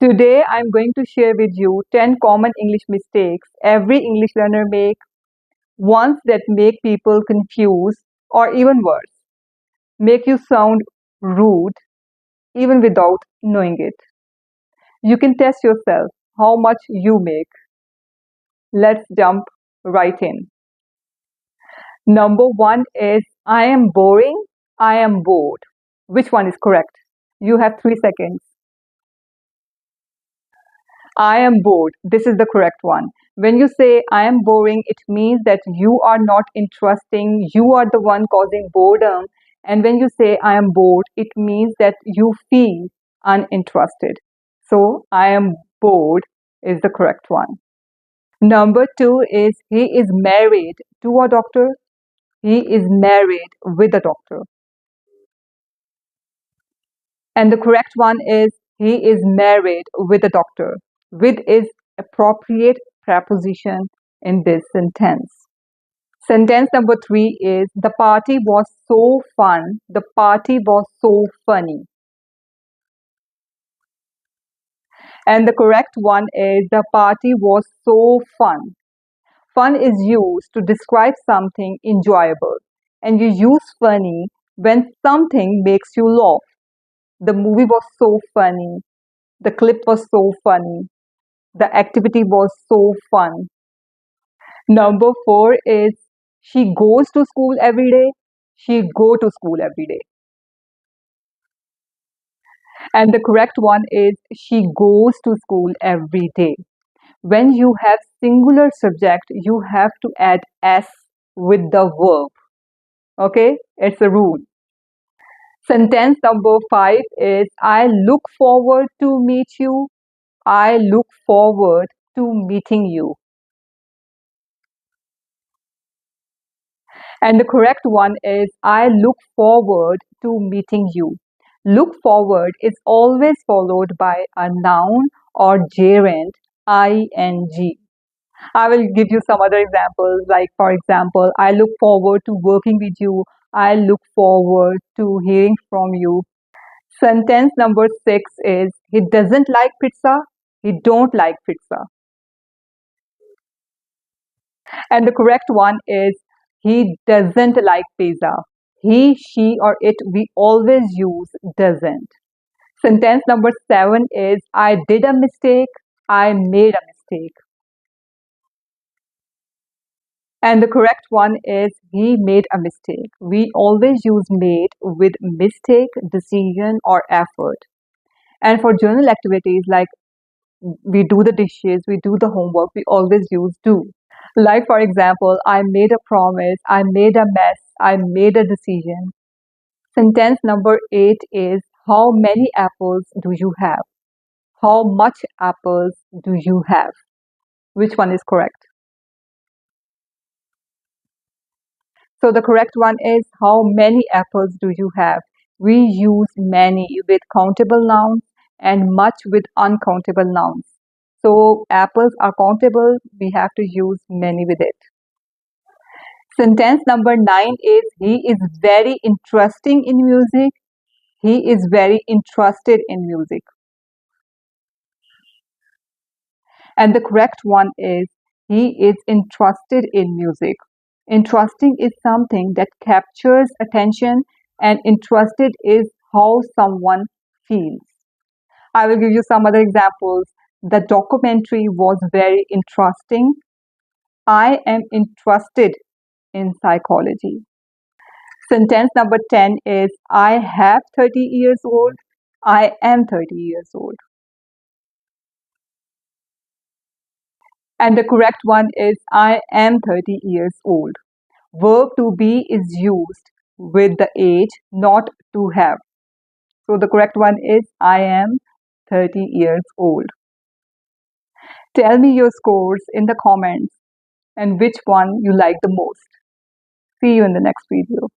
Today I'm going to share with you 10 common English mistakes every English learner makes, ones that make people confused or even worse, make you sound rude even without knowing it. You can test yourself how much you make. Let's jump right in. Number one is I am boring, I am bored. Which one is correct? You have 3 seconds. I am bored. This is the correct one. When you say I am boring, it means that you are not interesting. You are the one causing boredom. And when you say I am bored, it means that you feel uninterested. So I am bored is the correct one. Number two is he is married to a doctor. He is married with a doctor. And the correct one is he is married with a doctor. With is appropriate preposition in this sentence. Sentence number three is the party was so fun. The party was so funny. And the correct one is the party was so fun. Fun is used to describe something enjoyable. And you use funny when something makes you laugh. The movie was so funny. The clip was so funny. The activity was so fun. Number four is she goes to school every day. She go to school every day. And the correct one is she goes to school every day. When you have singular subject, you have to add s with the verb. Okay? It's a rule. Sentence number five is I look forward to meet you. I look forward to meeting you. And the correct one is I look forward to meeting you. Look forward is always followed by a noun or gerund ing. I will give you some other examples, like for example, I look forward to working with you. I look forward to hearing from you. Sentence number six is he doesn't like pizza. He don't like pizza. And the correct one is he doesn't like pizza. He, she, or it, we always use doesn't. Sentence number seven is I did a mistake. I made a mistake. And the correct one is he made a mistake. We always use made with mistake, decision, or effort. And for journal activities like we do the dishes, we do the homework, we always use do. Like, for example, I made a promise, I made a mess, I made a decision. Sentence number eight is how many apples do you have? How much apples do you have? Which one is correct? So the correct one is how many apples do you have? We use many with countable nouns and much with uncountable nouns. So apples are countable, we have to use many with it. Sentence number nine is he is very interesting in music. He is very interested in music. And the correct one is he is interested in music. Interesting is something that captures attention, and interested is how someone feels. I will give you some other examples. The documentary was very interesting. I am interested in psychology. Sentence number 10 is I have 30 years old. I am 30 years old. And the correct one is I am 30 years old. Verb to be is used with the age, not to have. So the correct one is I am 30 years old. Tell me your scores in the comments and which one you like the most. See you in the next video.